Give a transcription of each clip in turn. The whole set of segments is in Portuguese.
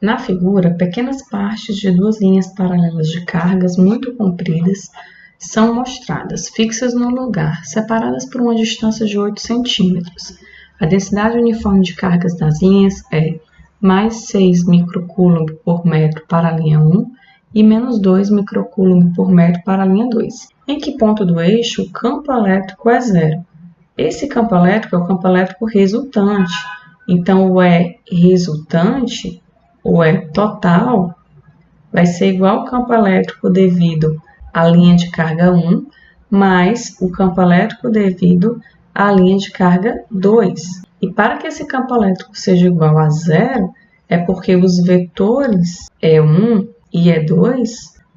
Na figura, pequenas partes de duas linhas paralelas de cargas muito compridas são mostradas, fixas no lugar, separadas por uma distância de 8 centímetros. A densidade uniforme de cargas das linhas é mais 6 microcoulomb por metro para a linha 1 e menos 2 microcoulomb por metro para a linha 2. Em que ponto do eixo o campo elétrico é zero? Esse campo elétrico é o campo elétrico resultante. Então, o E resultante, o E total, vai ser igual ao campo elétrico devido à linha de carga 1, mais o campo elétrico devido à linha de carga 2. E para que esse campo elétrico seja igual a zero, é porque os vetores E1 e E2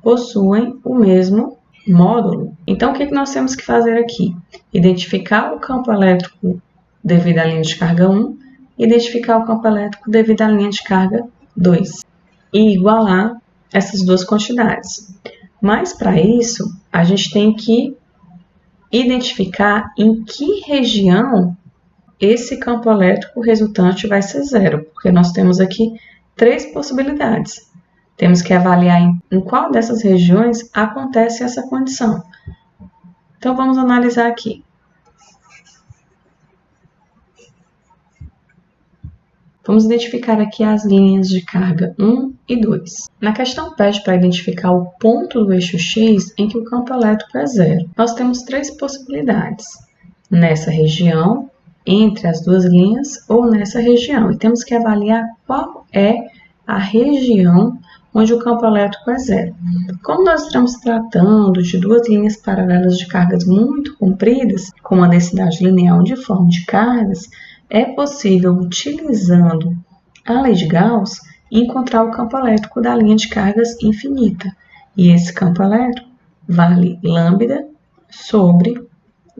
possuem o mesmo módulo. Então, o que nós temos que fazer aqui? Identificar o campo elétrico devido à linha de carga 1, identificar o campo elétrico devido à linha de carga 2 e igualar essas duas quantidades. Mas, para isso, a gente tem que identificar em que região esse campo elétrico resultante vai ser zero, porque nós temos aqui três possibilidades. Temos que avaliar em qual dessas regiões acontece essa condição. Então, vamos analisar aqui. Vamos identificar aqui as linhas de carga 1 e 2. Na questão pede para identificar o ponto do eixo X em que o campo elétrico é zero. Nós temos três possibilidades. Nessa região, entre as duas linhas ou nessa região. E temos que avaliar qual é a região onde o campo elétrico é zero. Como nós estamos tratando de duas linhas paralelas de cargas muito compridas, com uma densidade linear uniforme de cargas, é possível, utilizando a lei de Gauss, encontrar o campo elétrico da linha de cargas infinita. E esse campo elétrico vale lambda sobre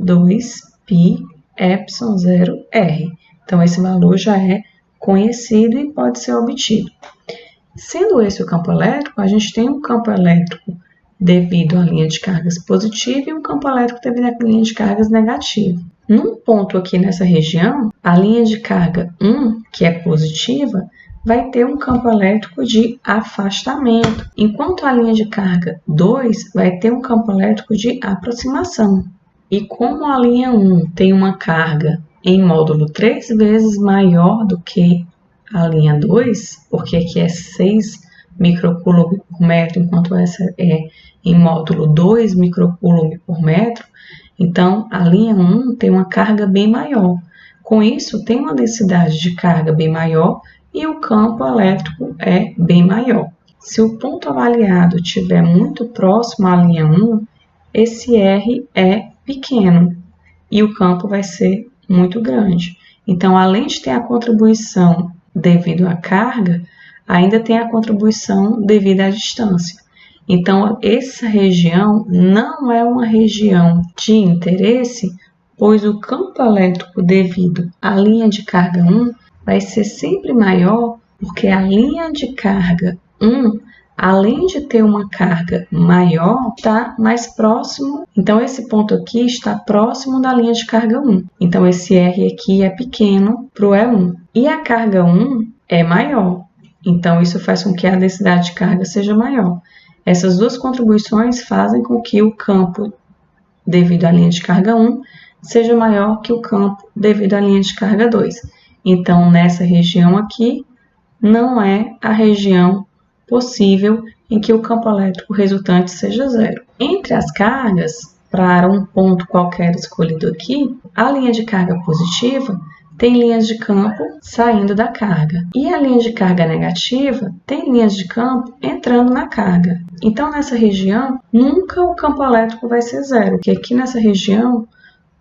2π ε0r. Então, esse valor já é conhecido e pode ser obtido. Sendo esse o campo elétrico, a gente tem um campo elétrico devido à linha de cargas positiva e um campo elétrico devido à linha de cargas negativa. Num ponto aqui nessa região, a linha de carga 1, que é positiva, vai ter um campo elétrico de afastamento, enquanto a linha de carga 2 vai ter um campo elétrico de aproximação. E como a linha 1 tem uma carga em módulo 3 vezes maior do que a linha 2, porque aqui é 6 microcoulomb por metro, enquanto essa é em módulo 2 microcoulomb por metro, então a linha 1 tem uma carga bem maior. Com isso, tem uma densidade de carga bem maior e o campo elétrico é bem maior. Se o ponto avaliado estiver muito próximo à linha 1, esse R é pequeno e o campo vai ser muito grande. Então, além de ter a contribuição devido à carga, ainda tem a contribuição devido à distância. Então, essa região não é uma região de interesse, pois o campo elétrico devido à linha de carga 1 vai ser sempre maior, porque a linha de carga 1, além de ter uma carga maior, está mais próximo. Então, esse ponto aqui está próximo da linha de carga 1. Então, esse R aqui é pequeno para o E1. E a carga 1 é maior. Então, isso faz com que a densidade de carga seja maior. Essas duas contribuições fazem com que o campo devido à linha de carga 1 seja maior que o campo devido à linha de carga 2. Então, nessa região aqui, não é a região possível em que o campo elétrico resultante seja zero. Entre as cargas, para um ponto qualquer escolhido aqui, a linha de carga positiva tem linhas de campo saindo da carga. E a linha de carga negativa tem linhas de campo entrando na carga. Então, nessa região, nunca o campo elétrico vai ser zero, porque aqui nessa região,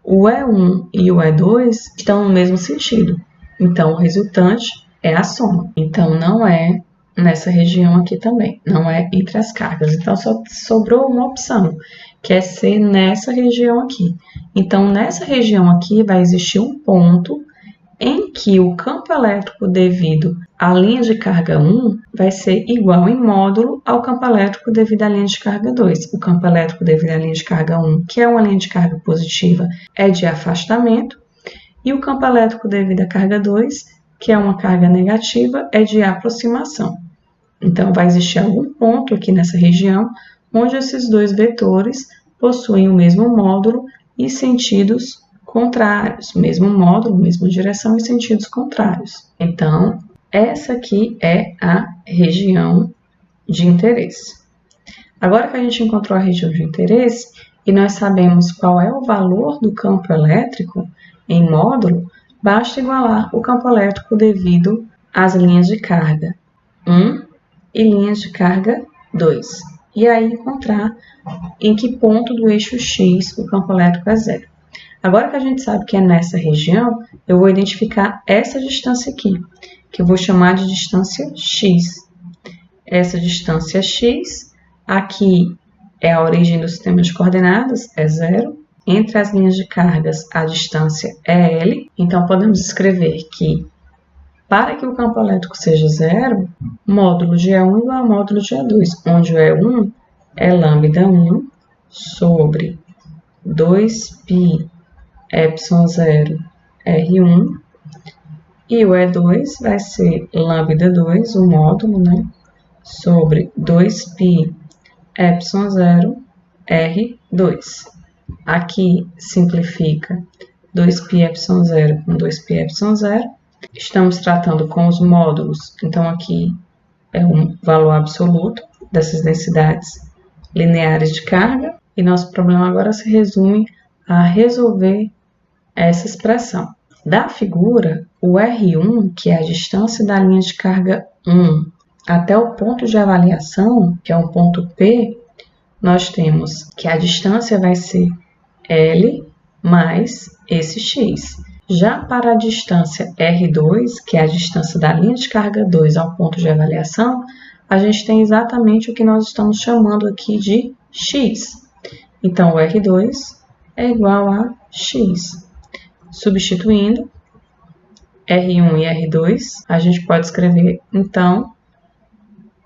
o E1 e o E2 estão no mesmo sentido. Então, o resultante é a soma. Então, não é nessa região aqui também, não é entre as cargas. Então, só sobrou uma opção, que é ser nessa região aqui. Então, nessa região aqui vai existir um ponto em que o campo elétrico devido à linha de carga 1 vai ser igual em módulo ao campo elétrico devido à linha de carga 2. O campo elétrico devido à linha de carga 1, que é uma linha de carga positiva, é de afastamento, e o campo elétrico devido à carga 2, que é uma carga negativa, é de aproximação. Então, vai existir algum ponto aqui nessa região onde esses dois vetores possuem o mesmo módulo e sentidos contrários, mesmo módulo, mesma direção e sentidos contrários. Então, essa aqui é a região de interesse. Agora que a gente encontrou a região de interesse e nós sabemos qual é o valor do campo elétrico em módulo, basta igualar o campo elétrico devido às linhas de carga 1 e linhas de carga 2. E aí encontrar em que ponto do eixo X o campo elétrico é zero. Agora que a gente sabe que é nessa região, eu vou identificar essa distância aqui, que eu vou chamar de distância X. Essa distância X, aqui é a origem do sistema de coordenadas, é zero. Entre as linhas de cargas, a distância é L. Então, podemos escrever que, para que o campo elétrico seja zero, módulo de E1 igual a módulo de E2, onde o E1 é lambda1 sobre 2π epsilon 0 R1, e o E2 vai ser lambda2, o módulo, né, sobre 2π epsilon 0 R2. Aqui simplifica 2π epsilon 0 com 2π epsilon 0. Estamos tratando com os módulos, então aqui é um valor absoluto dessas densidades lineares de carga. E nosso problema agora se resume a resolver essa expressão. Da figura, o R1, que é a distância da linha de carga 1 até o ponto de avaliação, que é o ponto P, nós temos que a distância vai ser L mais esse X. Já para a distância R2, que é a distância da linha de carga 2 ao ponto de avaliação, a gente tem exatamente o que nós estamos chamando aqui de X. Então, o R2 é igual a X. Substituindo R1 e R2, a gente pode escrever, então,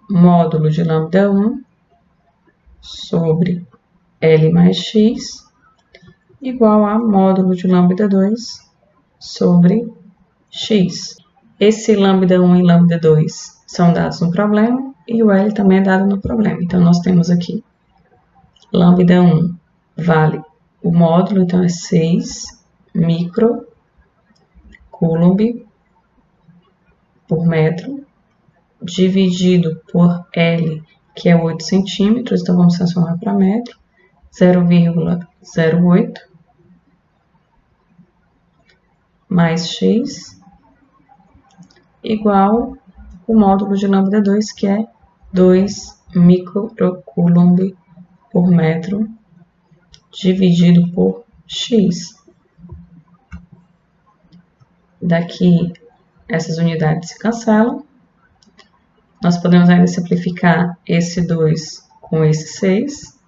módulo de lambda1 sobre L mais X igual a módulo de lambda2 sobre X. Esse lambda1 e lambda2 são dados no problema e o L também é dado no problema. Então, nós temos aqui lambda1 vale o módulo, então é 6 microcoulomb por metro, dividido por L, que é 8 centímetros, então vamos transformar para metro, 0,08 mais X igual o módulo de lambda2, que é 2 microcoulomb por metro, dividido por X. Daqui, essas unidades se cancelam. Nós podemos ainda simplificar esse 2 com esse 6.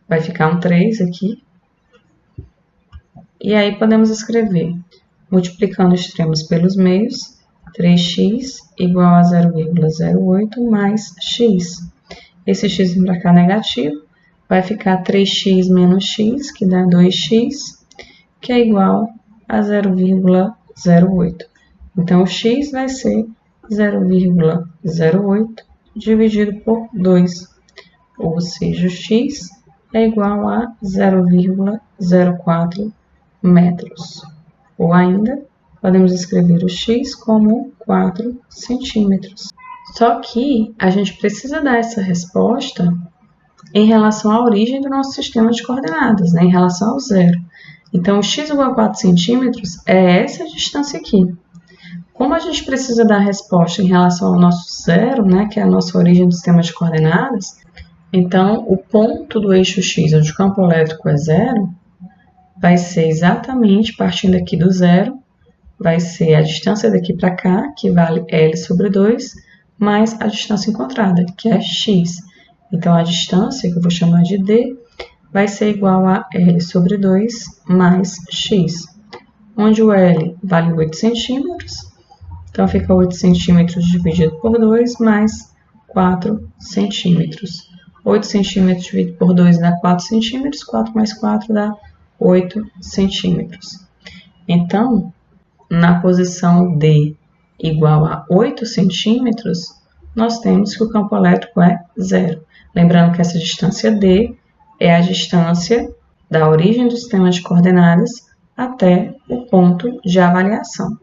Vai ficar um 3 aqui. E aí podemos escrever, multiplicando extremos pelos meios, 3x igual a 0,08 mais x. Esse x vem para cá negativo, vai ficar 3x menos x, que dá 2x, que é igual a 0,08. Então, o x vai ser 0,08 dividido por 2, ou seja, o x é igual a 0,04 metros. Ou ainda, podemos escrever o x como 4 centímetros. Só que a gente precisa dar essa resposta em relação à origem do nosso sistema de coordenadas, né? Em relação ao zero. Então, o x igual a 4 centímetros é essa distância aqui. Como a gente precisa dar a resposta em relação ao nosso zero, né, que é a nossa origem do sistema de coordenadas, então o ponto do eixo x, onde o campo elétrico é zero, vai ser exatamente, partindo aqui do zero, vai ser a distância daqui para cá, que vale L sobre 2, mais a distância encontrada, que é x. Então, a distância, que eu vou chamar de D, vai ser igual a L sobre 2 mais x, onde o L vale 8 centímetros, então fica 8 centímetros dividido por 2 mais 4 centímetros. 8 centímetros dividido por 2 dá 4 centímetros, 4 mais 4 dá 8 centímetros. Então, na posição D igual a 8 centímetros, nós temos que o campo elétrico é zero. Lembrando que essa distância D é a distância da origem do sistema de coordenadas até o ponto de avaliação.